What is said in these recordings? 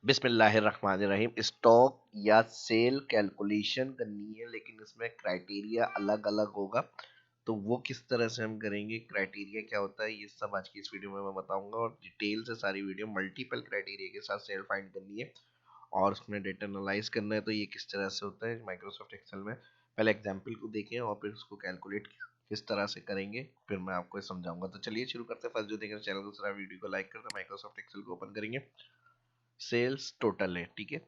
बिस्मिल्लाहिर्रहमानिर्रहीम। स्टॉक या cell calculation करनी है, लेकिन इसमें क्राइटेरिया अलग अलग होगा। तो वो किस तरह से हम करेंगे, क्राइटेरिया क्या होता है, ये सब आज की इस वीडियो में मैं बताऊंगा। और डिटेल से सारी वीडियो, मल्टीपल क्राइटेरिया के साथ सेल फाइंड करनी है और उसमें डेटा एनालाइज करना है। तो ये किस तरह से होता है माइक्रोसॉफ्ट एक्सेल में, पहले एग्जाम्पल को देखें और फिर उसको कैलकुलेट किस तरह से करेंगे, फिर मैं आपको समझाऊंगा। तो चलिए शुरू करते हैं। फर्स्ट जो देखें चैनल, दूसरा वीडियो को लाइक करते हैं, माइक्रोसॉफ्ट एक्सेल को ओपन करेंगे। सेल्स टोटल है, ठीक है।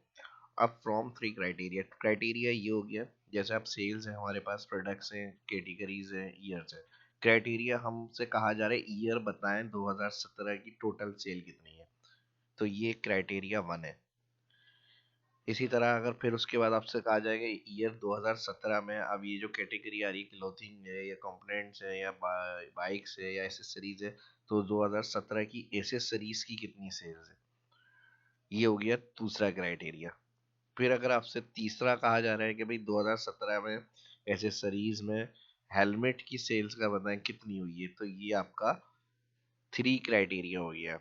अब फ्रॉम थ्री क्राइटेरिया, क्राइटेरिया ये हो गया, जैसे आप सेल्स है, हमारे पास प्रोडक्ट्स हैं, कैटेगरीज हैं, ईयर्स है। क्राइटेरिया हमसे कहा जा रहा है ईयर बताएं 2017 की टोटल सेल कितनी है, तो ये क्राइटेरिया वन है। इसी तरह अगर फिर उसके बाद आपसे कहा जाएगा ईयर 2017 में, अब ये जो कैटेगरी आ रही है, क्लोथिंग है या कंपोनेंट्स है या बाइक्स है या एसेसरीज है, तो 2017 की एसेसरीज की कितनी सेल्स है, ये हो गया दूसरा क्राइटेरिया। फिर अगर आपसे तीसरा कहा जा रहा है कि भाई 2017 में एसेसरीज में हेलमेट की सेल्स का बताएं कितनी हुई है, तो ये आपका थ्री क्राइटेरिया हो गया।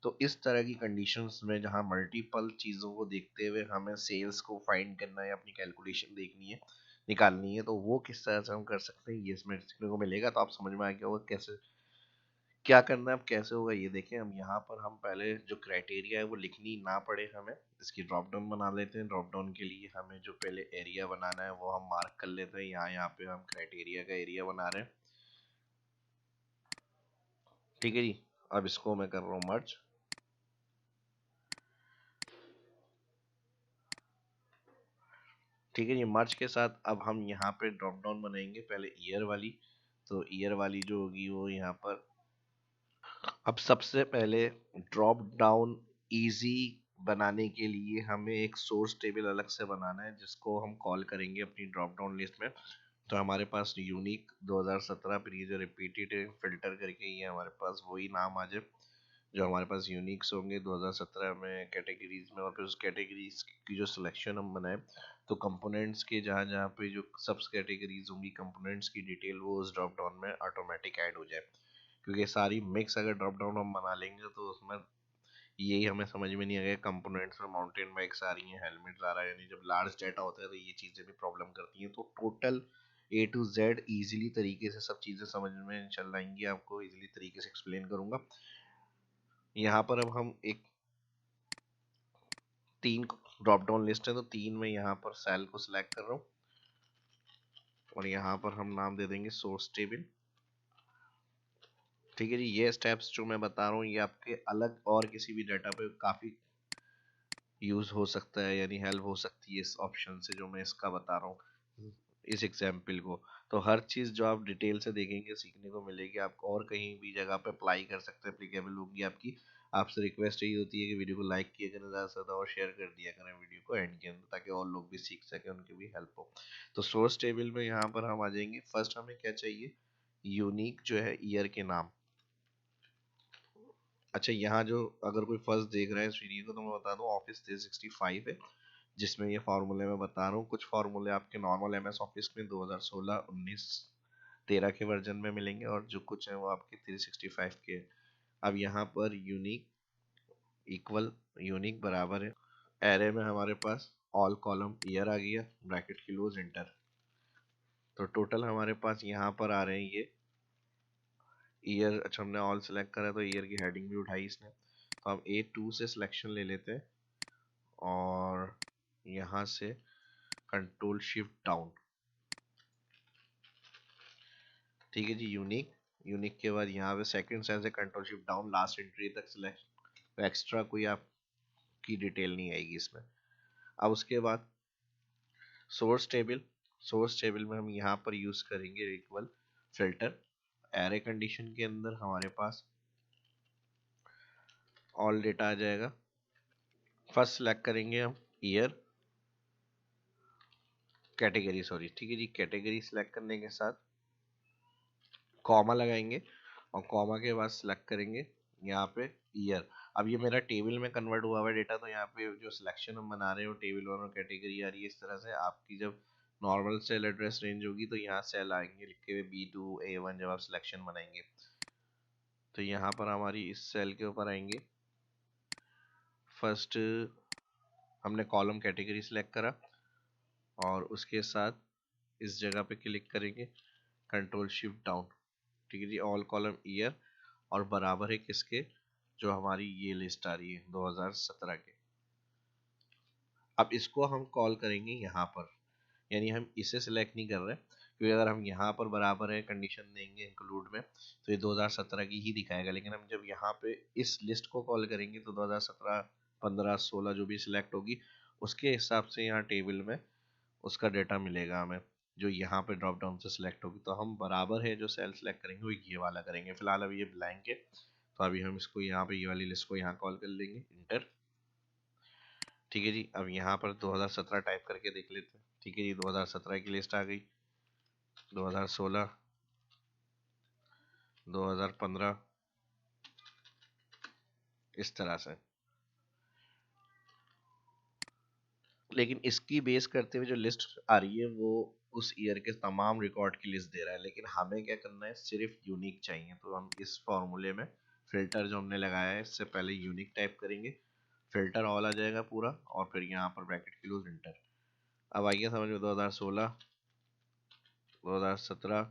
तो इस तरह की कंडीशंस में जहां मल्टीपल चीज़ों को देखते हुए हमें सेल्स को फाइंड करना है, अपनी कैलकुलेशन देखनी है, निकालनी है, तो वो किस तरह से हम कर सकते हैं, ये इसमें सीखने को मिलेगा। तो आप समझ में आ गया होगा कैसे क्या करना है, अब कैसे होगा ये देखें। हम यहाँ पर हम पहले जो क्राइटेरिया है वो लिखनी ना पड़े हमें, इसकी ड्रॉप डाउन बना लेते हैं। ड्रॉप डाउन के लिए हमें जो पहले एरिया बनाना है वो हम मार्क कर लेते हैं। यहाँ पे हम क्राइटेरिया का एरिया बना रहे हैं, ठीक है जी। अब इसको मैं कर रहा हूँ मर्ज, ठीक है जी। मर्ज के साथ अब हम यहाँ पे ड्रॉप डाउन बनाएंगे, पहले ईयर वाली। तो ईयर वाली जो होगी वो यहाँ पर, अब सबसे पहले ड्रॉप डाउन इजी बनाने के लिए हमें एक सोर्स टेबल अलग से बनाना है, जिसको हम कॉल करेंगे अपनी ड्रॉप डाउन लिस्ट में। तो हमारे पास यूनिक 2017, फिर ये जो रिपीटेड फिल्टर करके ये हमारे पास वही नाम आ जाए जो हमारे पास यूनिक्स होंगे 2017 में कैटेगरीज में। और फिर उस कैटेगरीज की जो सिलेक्शन हम बनाए, तो कंपोनेंट्स के जहाँ जहाँ पे जो सब कैटेगरीज होंगी, कंपोनेंट्स की डिटेल वो उस ड्रॉप डाउन में ऑटोमेटिक ऐड हो जाए। क्योंकि सारी मिक्स अगर ड्रॉप डाउन हम बना लेंगे तो उसमें यही हमें समझ में नहीं आएगा, कंपोनेंट्स में माउंटेन बाइक्स आ रही हैं, हेलमेट्स आ रहा है, यानी जब लार्ज डाटा होता है तो ये चीज़ें भी प्रॉब्लम करती हैं। तो total A to Z easily तरीके से सब चीज़ें समझ में चल आएंगी, आपको इजीली तरीके से एक्सप्लेन करूंगा। यहाँ पर अब हम एक तीन ड्रॉप डाउन लिस्ट है, तो तीन में यहाँ पर सेल को सिलेक्ट कर रहा हूँ और यहाँ पर हम नाम दे देंगे सोर्स टेबल, ठीक है जी। ये स्टेप्स जो मैं बता रहा हूँ ये आपके अलग और किसी भी डाटा पे काफ़ी यूज़ हो सकता है, यानी हेल्प हो सकती है इस ऑप्शन से जो मैं इसका बता रहा हूँ, इस एग्जाम्पल को। तो हर चीज़ जो आप डिटेल से देखेंगे सीखने को मिलेगी आपको, और कहीं भी जगह पे अप्लाई कर सकते हैं, एप्लीकेबल होगी आपकी। आपसे रिक्वेस्ट यही होती है कि वीडियो को लाइक किया करें ज़्यादा से ज़्यादा और शेयर कर दिया करें वीडियो को एंड के अंदर, ताकि और लोग भी सीख सकें, उनकी भी हेल्प हो। तो सोर्स टेबल में यहाँ पर हम आ जाएंगे। फर्स्ट हमें क्या चाहिए, यूनिक जो है ईयर के नाम। अच्छा, यहाँ जो अगर कोई फर्स्ट देख रहा है इस वीडियो को, तो मैं बता दूं ऑफिस 365 है, जिसमें ये फार्मूले मैं बता रहा हूँ। कुछ फार्मूले आपके नॉर्मल एमएस ऑफिस में 2016, 19, 13 के वर्जन में मिलेंगे, और जो कुछ है वो आपके 365 के। अब यहाँ पर यूनिक इक्वल यूनिक बराबर है, एरे में हमारे पास ऑल कॉलम ईयर आ गया, ब्रैकेट क्लोज इंटर। तो टोटल हमारे पास यहाँ पर आ रहे हैं ये ईयर। अच्छा, हमने ऑल सेलेक्ट करा तो ईयर की हेडिंग भी उठाई इसने। तो हम A2 से सिलेक्शन ले लेते हैं और यहाँ से कंट्रोल शिफ्ट डाउन, ठीक है जी। यूनिक, यूनिक के बाद यहाँ पे सेकंड सेल से control shift down last entry तक सिलेक्ट, एक्स्ट्रा कोई आपकी डिटेल नहीं आएगी इसमें। अब उसके बाद सोर्स टेबल, सोर्स टेबल में हम यहाँ पर यूज करेंगे इक्वल फिल्टर। एरे कंडीशन के अंदर हमारे पास ऑल डेटा आ जाएगा। फर्स्ट सिलेक्ट करेंगे हम ईयर, कैटेगरी सॉरी, ठीक है जी। कैटेगरी सिलेक्ट करने के साथ कॉमा लगाएंगे और कॉमा के बाद सिलेक्ट करेंगे यहाँ पे ईयर। अब ये मेरा टेबल में कन्वर्ट हुआ हुआ डेटा, तो यहाँ पे जो सिलेक्शन हम बना रहे हो टेबल वन और कैटेगरी आ रही है इस तरह से। आपकी जब नॉर्मल सेल एड्रेस रेंज होगी तो यहाँ सेल आएंगे लिखे हुए B2 A1 जब आप सिलेक्शन बनाएंगे। तो यहाँ पर हमारी इस सेल के ऊपर आएंगे, फर्स्ट हमने कॉलम कैटेगरी सिलेक्ट करा और उसके साथ इस जगह पे क्लिक करेंगे, कंट्रोल शिफ्ट डाउन, ठीक है जी, ऑल कॉलम ईयर और बराबर है किसके, जो हमारी ये लिस्ट आ रही है 2017 के। अब इसको हम कॉल करेंगे यहाँ पर, यानी हम इसे सिलेक्ट नहीं कर रहे, क्योंकि अगर हम यहाँ पर बराबर है कंडीशन देंगे इंक्लूड में तो ये 2017 की ही दिखाएगा, लेकिन हम जब यहाँ पे इस लिस्ट को कॉल करेंगे तो 2017, 15, 16 जो भी सिलेक्ट होगी उसके हिसाब से यहाँ टेबल में उसका डेटा मिलेगा हमें, जो यहाँ पे ड्रॉप डाउन से सिलेक्ट होगी। तो हम बराबर है जो सेल सेलेक्ट करेंगे वो ये वाला करेंगे। फिलहाल अभी ये ब्लैंक है, तो अभी हम इसको यहाँ पे ये वाली लिस्ट को यहाँ कॉल कर लेंगे, इंटर, ठीक है जी। अब यहाँ पर 2017 टाइप करके देख लेते हैं, ठीक है जी, 2017 की लिस्ट आ गई, 2016, 2015, इस तरह से। लेकिन इसकी बेस करते हुए जो लिस्ट आ रही है वो उस ईयर के तमाम रिकॉर्ड की लिस्ट दे रहा है, लेकिन हमें क्या करना है, सिर्फ यूनिक चाहिए। तो हम इस फॉर्मूले में फिल्टर जो हमने लगाया है इससे पहले यूनिक टाइप करेंगे, फिल्टर ऑल आ जाएगा पूरा, और फिर यहाँ पर ब्रैकेट क्लोज, इंटर। अब आइए समझ में, 2016, 2017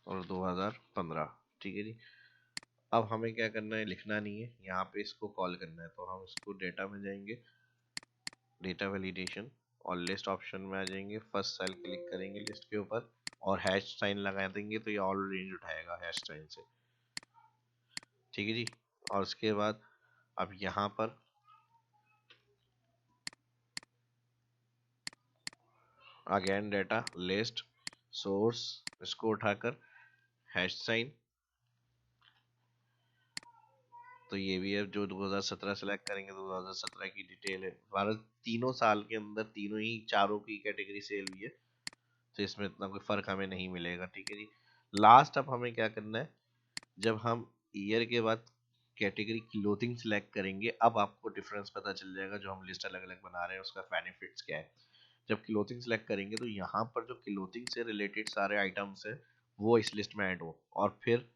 और 2015, ठीक है जी। अब हमें क्या करना है, लिखना नहीं है, यहाँ पे इसको कॉल करना है। तो हम इसको डेटा में जाएंगे, डेटा वैलिडेशन, और लिस्ट ऑप्शन में आ जाएंगे, फर्स्ट सेल क्लिक करेंगे लिस्ट के ऊपर और हैश साइन लगा देंगे, तो ये ऑल रेंज उठाएगा हैश साइन से, ठीक है जी। और उसके बाद अब यहाँ पर अगेन डेटा लिस्ट सोर्स, इसको उठाकर हैश साइन, तो ये भी है जो 2017 सेलेक्ट करेंगे तो 2017 की डिटेल है। हमारा तीनों साल के अंदर तीनों ही चारों की कैटेगरी सेल हुई है, तो इसमें इतना कोई फर्क हमें नहीं मिलेगा, ठीक है जी। लास्ट अब हमें क्या करना है, जब हम ईयर के बाद कैटेगरी क्लोथिंग सिलेक्ट करेंगे, अब आपको डिफरेंस पता चल जाएगा, जो हम लिस्ट अलग अलग बना रहे हैं उसका बेनिफिट्स क्या है। जब क्लोथिंग सिलेक्ट करेंगे तो यहाँ पर जो क्लोथिंग से रिलेटेड सारे आइटम्स हैं वो इस लिस्ट में ऐड हो, और फिर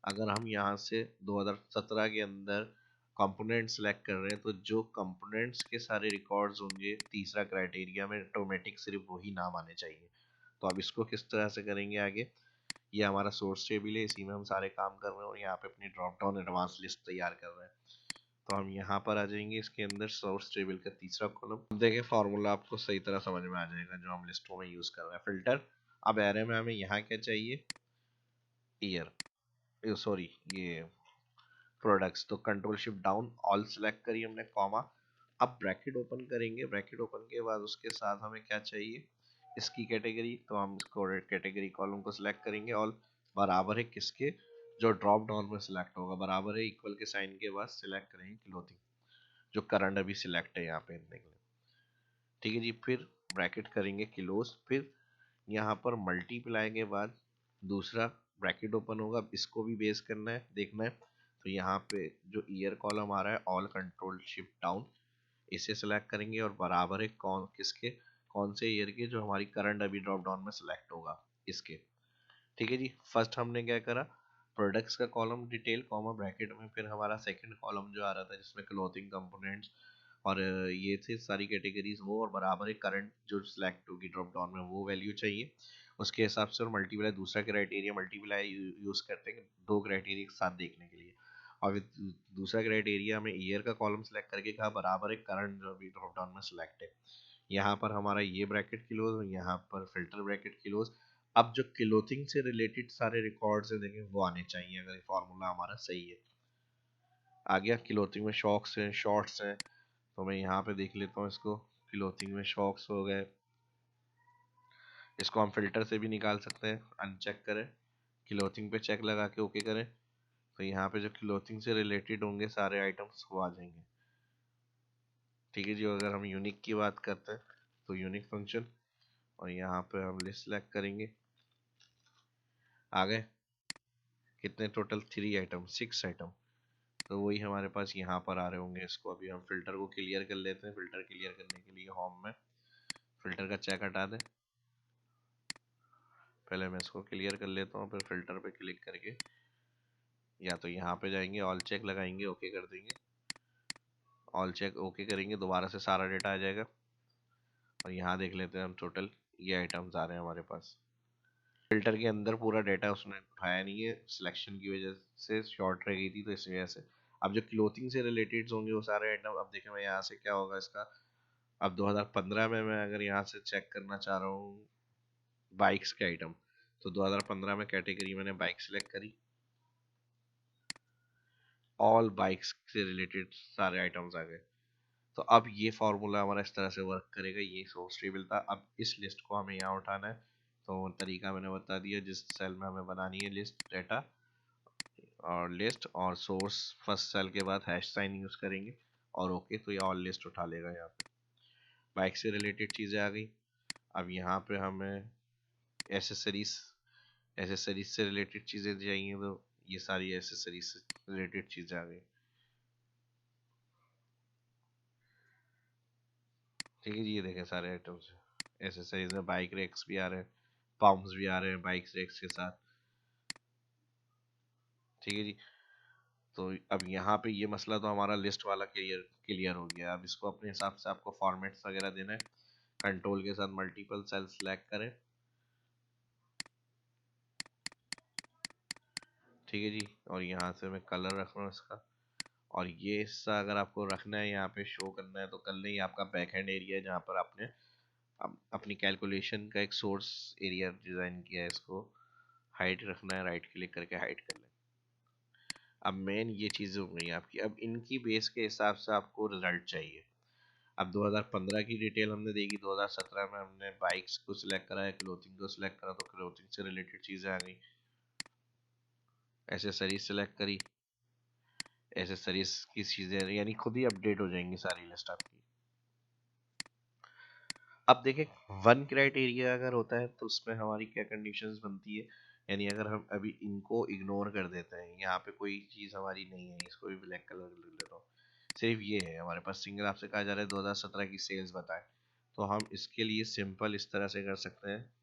अगर हम यहाँ से 2017 के अंदर कंपोनेंट सेलेक्ट कर रहे हैं तो जो कंपोनेंट्स के सारे रिकॉर्ड्स होंगे तीसरा क्राइटेरिया में ऑटोमेटिक सिर्फ वही नाम आने चाहिए। तो अब इसको किस तरह से करेंगे आगे, ये हमारा सोर्स टेबल है, इसी में हम सारे काम कर रहे हैं और यहाँ पे अपनी ड्रॉप डाउन एडवांस लिस्ट तैयार कर रहे हैं। तो हम यहाँ पर आ जाएंगे, इसके अंदर सोर्स टेबल का तीसरा कॉलम, देखिए फार्मूला आपको सही तरह समझ में आ जाएगा जो हम लिस्टों में यूज कर रहे हैं। फिल्टर, अब एरे में हमें यहाँ क्या चाहिए, ईयर, सॉरी ये प्रोडक्ट्स, तो control shift down, all select करिए हमने, कॉमा। अब ब्रैकेट ओपन करेंगे, ब्रैकेट ओपन के बाद उसके साथ हमें क्या चाहिए, इसकी कैटेगरी, तो हम इसको कैटेगरी कॉलम को सिलेक्ट करेंगे, और बराबर है किसके, जो ड्रॉप डाउन में सिलेक्ट होगा, बराबर है इक्वल के साइन के बाद सिलेक्ट करेंगे क्लोथिंग, जो करंट अभी सिलेक्ट है यहाँ पे के लिए, ठीक है जी। फिर ब्रैकेट करेंगे क्लोज, फिर यहाँ पर मल्टीप्लाई के बाद दूसरा ब्रैकेट ओपन होगा, इसको भी बेस करना है, देखना है। तो यहाँ पे जो ईयर कॉलम आ रहा है, ऑल कंट्रोल शिफ्ट डाउन, इसे सेलेक्ट करेंगे और बराबर है कौन किसके, कौन से ईयर के, जो हमारी करंट अभी ड्रॉप डाउन में सेलेक्ट होगा इसके, ठीक है जी। फर्स्ट हमने क्या करा, प्रोडक्ट्स का कॉलम डिटेल कॉमा ब्रैकेट में, फिर हमारा सेकंड कॉलम जो आ रहा था जिसमें क्लोथिंग कंपोनेंट्स और ये थे सारी कैटेगरीज वो, और बराबर है करंट जो सिलेक्ट होगी ड्रॉप डाउन में वो वैल्यू चाहिए उसके हिसाब से, और मल्टीप्लाई दूसरा क्राइटेरिया, मल्टीप्लाई यूज करते हैं दो क्राइटेरिया एक साथ देखने के लिए। और दूसरा क्राइटेरिया हमें ईयर का कॉलम सेलेक्ट करके कहा बराबर है करंट जो अभी ड्रॉप डाउन में सिलेक्ट है, यहाँ पर हमारा ये ब्रैकेट क्लोज और यहाँ पर फिल्टर ब्रैकेट क्लोज। अब जो क्लोथिंग से रिलेटेड सारे रिकॉर्ड्स हैं देखें वो आने चाहिए अगर ये फॉर्मूला हमारा सही है। आ गया, क्लोथिंग में शॉक्स हैं, शॉर्ट्स हैं, तो मैं यहाँ पे देख लेता हूँ इसको, क्लोथिंग में शॉक्स हो गए, इसको हम फिल्टर से भी निकाल सकते हैं, अनचेक करें, क्लोथिंग पे चेक लगा के ओके करें, तो यहाँ पे जो क्लोथिंग से रिलेटेड होंगे सारे आइटम्स वो आ जाएंगे, ठीक है जी। अगर हम यूनिक की बात करते हैं तो यूनिक फंक्शन, और यहाँ पे हम लिस्ट सेलेक्ट करेंगे, आ गए कितने टोटल, 3 आइटम, 6 आइटम, तो वही हमारे पास यहाँ पर आ रहे होंगे। इसको अभी हम फिल्टर को क्लियर कर लेते हैं, फिल्टर क्लियर करने के लिए होम में फिल्टर का चेक हटा दें, पहले मैं इसको क्लियर कर लेता हूँ, फिर फिल्टर पे क्लिक करके या तो यहाँ पे जाएंगे ऑल चेक लगाएंगे ओके कर देंगे, ऑल चेक ओके करेंगे, दोबारा से सारा डेटा आ जाएगा। और यहाँ देख लेते हैं हम टोटल ये आइटम्स आ रहे हैं हमारे पास। फिल्टर के अंदर पूरा डेटा उसने उठाया नहीं है, सिलेक्शन की वजह से शॉर्ट रह गई थी, तो इस वजह से अब जो क्लोथिंग से रिलेटेड होंगे वो सारे आइटम, अब देखें मैं यहाँ से क्या होगा इसका। अब 2015 में मैं अगर यहाँ से चेक करना चाह रहा हूँ बाइक्स के आइटम, तो 2015 में कैटेगरी मैंने बाइक सेलेक्ट करी, ऑल बाइक्स से रिलेटेड सारे आइटम्स आ गए। तो अब ये फार्मूला हमारा इस तरह से वर्क करेगा, ये सोर्स टेबल था। अब इस लिस्ट को हमें यहाँ उठाना है, तो तरीका मैंने बता दिया, जिस सेल में हमें बनानी है लिस्ट डेटा और लिस्ट और सोर्स, फर्स्ट सेल के बाद हैश साइन यूज करेंगे और ओके, तो ये ऑल लिस्ट उठा लेगा। यहाँ पे बाइक से रिलेटेड चीज़ें आ गई। अब यहाँ पे हमें एसेसरीज, एसेसरीज से रिलेटेड चीज़ें चाहिए, तो ये सारी एसेसरीज से रिलेटेड चीज़ें आ गई। ठीक है जी, ये देखें सारे आइटम्स एसेसरीज में बाइक रेक्स भी आ रहे हैं, पम्प्स भी आ रहे हैं बाइक रेक्स के साथ। ठीक है जी, तो अब यहाँ पे ये मसला तो हमारा लिस्ट वाला क्लियर क्लियर हो गया। अब इसको अपने हिसाब से आपको फॉर्मेट्स वगैरह देना है, कंट्रोल के साथ मल्टीपल सेल सेलेक्ट करें। ठीक है जी, और यहाँ से मैं कलर रख रहा हूँ इसका, और ये हिस्सा अगर आपको रखना है यहाँ पे शो करना है तो कर लें। ये आपका बैक एंड एरिया है जहाँ पर आपने अपनी कैलकुलेशन का एक सोर्स एरिया डिज़ाइन किया है, इसको हाइट रखना है, राइट क्लिक करके हाइट कर लें। अब मेन ये चीज़ें हो गई आपकी, अब इनकी बेस के हिसाब से आपको रिजल्ट चाहिए। अब 2015 की डिटेल हमने देखी, 2017 में हमने बाइक्स को सिलेक्ट करा है, क्लोथिंग को सिलेक्ट करा, तो क्लोथिंग से रिलेटेड चीज़ें आ गई। एसेसरीज सेलेक्ट करी, एसेसरीज की चीज़ें यानी खुद ही अपडेट हो जाएंगी सारी लिस्ट आपकी। अब देखें वन क्राइटेरिया अगर होता है तो उसमें हमारी क्या कंडीशंस बनती है, यानी अगर हम अभी इनको इग्नोर कर देते हैं, यहाँ पे कोई चीज़ हमारी नहीं है, इसको भी ब्लैक कलर ले लेता हूँ, सिर्फ ये है हमारे पास सिंगल, आपसे कहा जा रहा है 2017 की सेल्स बताएं, तो हम इसके लिए सिंपल इस तरह से कर सकते हैं।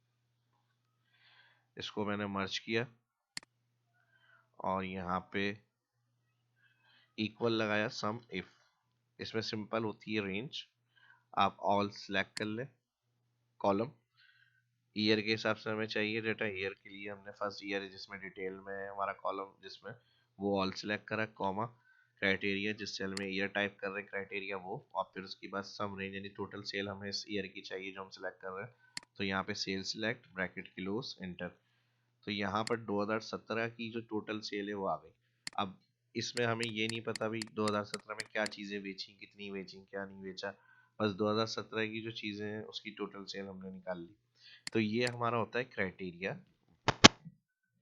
इसको मैंने मर्ज किया और यहाँ पे इक्वल लगाया सम इफ, इसमें सिंपल होती है रेंज। आप ऑल सेलेक्ट कर लें, कॉलम ईयर के हिसाब से हमें चाहिए डेटा, ईयर के लिए हमने फर्स्ट ईयर जिसमें डिटेल में है हमारा कॉलम जिसमें, वो ऑल सेलेक्ट करा, कॉमा क्राइटेरिया जिस सेल में ईयर टाइप कर रहे हैं क्राइटेरिया वो, और फिर उसके बाद सम रेंज यानी टोटल सेल हमें इस ईयर की चाहिए जो हम सेलेक्ट कर रहे हैं, तो यहाँ पे cell select bracket close enter. तो यहाँ पर 2017 की जो टोटल सेल है वो आ गई। अब इसमें हमें ये नहीं पता भी 2017 में क्या चीज़ें बेची, कितनी बेची, क्या नहीं बेचा, बस 2017 की जो चीज़ें हैं उसकी टोटल सेल हमने निकाल ली। तो ये हमारा होता है क्राइटेरिया,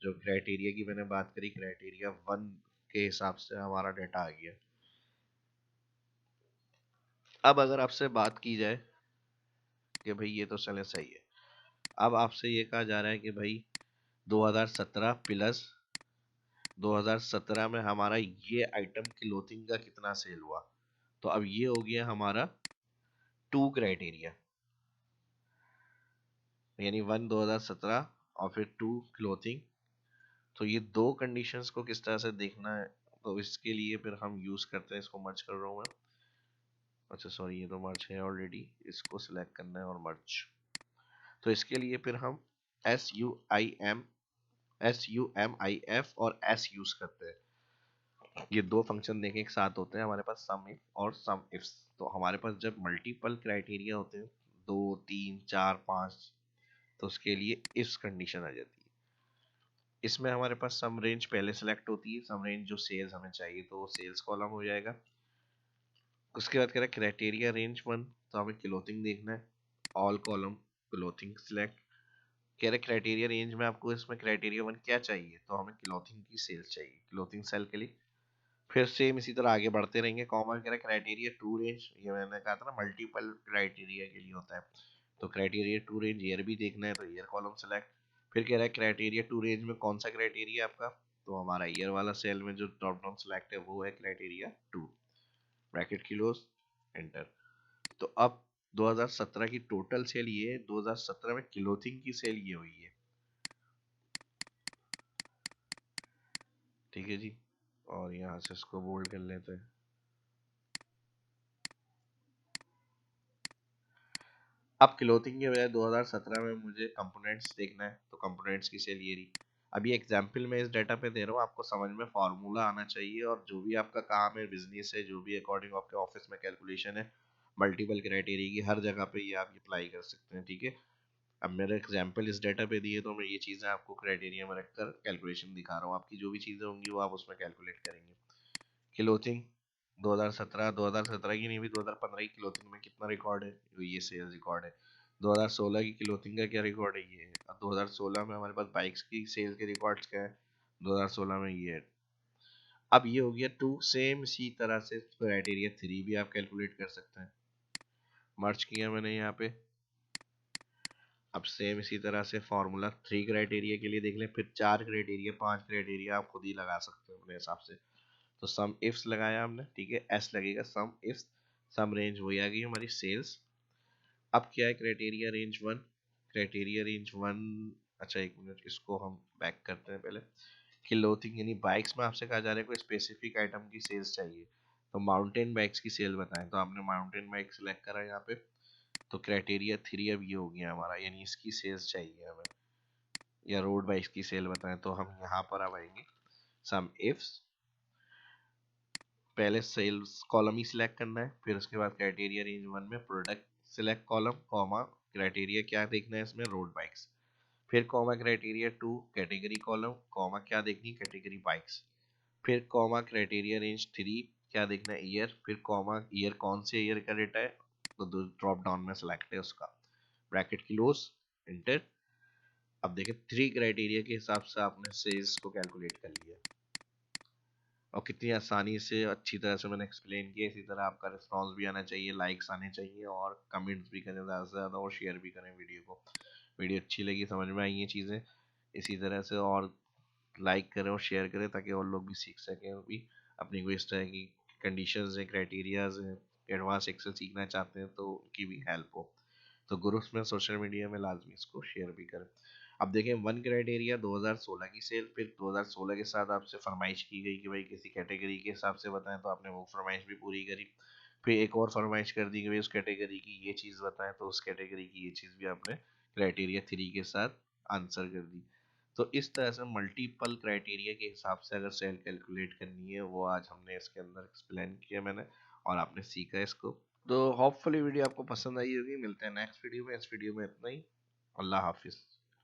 जो क्राइटेरिया की मैंने बात करी, क्राइटेरिया वन के हिसाब से हमारा डेटा आ गया। अब अगर आपसे बात की जाए कि भाई ये तो चले सही है, अब आपसे ये कहा जा रहा है कि भाई 2017 प्लस 2017 में हमारा ये आइटम क्लोथिंग का कितना सेल हुआ, तो अब ये हो गया हमारा टू क्राइटेरिया, यानी वन 2017 और फिर टू क्लोथिंग। तो ये दो कंडीशंस को किस तरह से देखना है, तो इसके लिए फिर हम यूज करते हैं, इसको मर्ज कर रहा हूँ मैं। अच्छा सॉरी, ये तो मर्ज है ऑलरेडी, इसको सिलेक्ट करना है और मर्ज। तो इसके लिए फिर हम SUMIF और S यूज करते हैं। ये दो फंक्शन देखें एक साथ होते हैं हमारे पास, सम इफ और सम इफ्स। तो हमारे पास जब मल्टीपल क्राइटेरिया होते हैं, 2 3 4 5, तो उसके लिए इफ्स कंडीशन आ जाती है। इसमें हमारे पास सम रेंज पहले सेलेक्ट होती है, सम रेंज जो सेल्स हमें चाहिए तो वो सेल्स कॉलम हो जाएगा। उसके बाद कह रहा है क्राइटेरिया रेंज वन, तो हमें क्लोथिंग देखना है, ऑल कॉलम क्लोथिंग सिलेक्ट। कह रहे क्राइटेरिया रेंज में आपको इसमें क्राइटेरिया वन क्या चाहिए, तो हमें क्लोथिंग की सेल्स चाहिए, क्लोथिंग सेल के लिए। फिर सेम इसी तरह आगे बढ़ते रहेंगे, कॉमन कह रहा है क्राइटेरिया टू रेंज, ये मैंने कहा था ना मल्टीपल क्राइटेरिया के लिए होता है, तो क्राइटेरिया टू रेंज ईयर भी देखना है, तो ईयर कॉलम सेलेक्ट। फिर कह रहा है क्राइटेरिया टू रेंज में कौन सा क्राइटेरिया आपका, तो हमारा ईयर वाला सेल में जो ड्रॉप डाउन सेलेक्ट है वो है criteria two, bracket close enter. तो अब 2017 की टोटल सेल ये है, 2017 में क्लोथिंग की सेल ये हुई है। ठीक है जी, और यहाँ से इसको बोल्ड कर लेते हैं। अब क्लोथिंग के बजाय 2017 में मुझे कंपोनेंट्स देखना है, तो कंपोनेंट्स की सेल ये रही। अब ये एग्जाम्पल मैं इस डाटा पे दे रहा हूँ, आपको समझ में फॉर्मूला आना चाहिए, और जो भी आपका काम है, बिजनेस है, जो भी अकॉर्डिंग आपके ऑफिस में कैलकुलेशन है मल्टीपल क्राइटेरिया की, हर जगह पे ये आप अप्लाई कर सकते हैं, ठीक है। अब मेरा एग्जाम्पल इस डाटा पे दिए, तो मैं ये चीज़ें आपको क्राइटेरिया में रखकर कैलकुलेशन दिखा रहा हूँ। आपकी जो भी चीज़ें होंगी वो आप उसमें कैलकुलेट करेंगे। क्लोथिंग 2017 की नहीं भी 2015 की क्लोथिंग में कितना रिकॉर्ड है, तो ये सेल्स रिकॉर्ड है। 2016 की क्लोथिंग का क्या रिकॉर्ड है, ये है। अब 2016 में हमारे पास बाइक्स की सेल्स के रिकॉर्ड्स क्या है, 2016 में ये है। अब ये हो गया टू, सेम इसी तरह से क्राइटेरिया थ्री भी आप कैलकुलेट कर सकते हैं। मर्ज किया मैंने यहाँ पे। अब सेम इसी तरह से फॉर्मूला थ्री क्राइटेरिया के लिए देख लें, फिर चार क्राइटेरिया, पांच क्राइटेरिया आप खुद ही लगा सकते हैं अपने हिसाब से। तो सम इफ्स लगाया हमने, ठीक है, एस लगेगा सम इफ्स, सम रेंज वही आ गई हमारी सेल्स। अब क्या है criteria range one, criteria range one. अच्छा एक मिनट, इसको हम बैक करते हैं पहले। क्लोथिंग यानी बाइक्स में आपसे कहा जा रहा है कोई स्पेसिफिक आइटम की सेल्स चाहिए, तो माउंटेन बाइक्स की सेल बताएं, तो आपने माउंटेन बाइक सेलेक्ट करा यहाँ पे। तो क्राइटेरिया थ्री अब ये हो गया हमारा, यानी इसकी सेल्स चाहिए हमें। या रोड बाइक्स की सेल बताएं, तो हम यहाँ पर अब आएंगे सम इफ्स, पहले सेल्स कॉलम ही सिलेक्ट करना है, फिर उसके बाद क्राइटेरिया रेंज वन में product select column, comma criteria क्या देखना है इसमें, रोड बाइक्स। फिर comma criteria two category column, comma क्या देखनी, कैटेगरी बाइक्स। फिर कॉमा क्राइटेरिया रेंज थ्री, क्या देखना है, ईयर। फिर कॉमा ईयर, कौन से ईयर का डेटा है, तो ड्रॉप डाउन में सेलेक्ट है उसका, ब्रैकेट क्लोज, एंटर। अब देखें थ्री क्राइटेरिया के हिसाब से आपने सेल्स को कैलकुलेट कर लिया, और कितनी आसानी से अच्छी तरह से मैंने एक्सप्लेन किया। इसी तरह आपका रिस्पांस भी आना चाहिए, लाइक्स आने चाहिए, और कमेंट्स भी करें ज़्यादा से ज़्यादा, और शेयर भी करें वीडियो को। वीडियो अच्छी लगी, समझ में आई ये चीज़ें, इसी तरह से और लाइक करें और शेयर करें, ताकि और लोग भी सीख सकें, भी अपनी कोई इस तरह की कंडीशंस हैं, क्राइटेरियाज हैं, एडवांस एक्सेल सीखना चाहते हैं, तो उनकी भी हेल्प हो। तो ग्रुप्स में, सोशल मीडिया में लाजमी इसको शेयर भी करें। अब देखें वन क्राइटेरिया 2016 की सेल, फिर 2016 के साथ आपसे फरमाइश की गई कि भाई किसी कैटेगरी के हिसाब से बताएं, तो आपने वो फरमाइश भी पूरी करी। फिर एक और फरमाइश कर दी कि भाई उस कैटेगरी की ये चीज़ बताएं, तो उस कैटेगरी की ये चीज़ भी आपने क्राइटेरिया थ्री के साथ आंसर कर दी। तो इस तरह से मल्टीपल क्राइटेरिया के हिसाब से अगर सेल कैलकुलेट करनी है, वो आज हमने इसके अंदर एक्सप्लेन किया मैंने, और आपने सीखा इसको। तो होपफुली वीडियो आपको पसंद आई होगी। मिलते हैं नेक्स्ट वीडियो में। इस वीडियो में इतना ही। अल्लाह हाफिज़।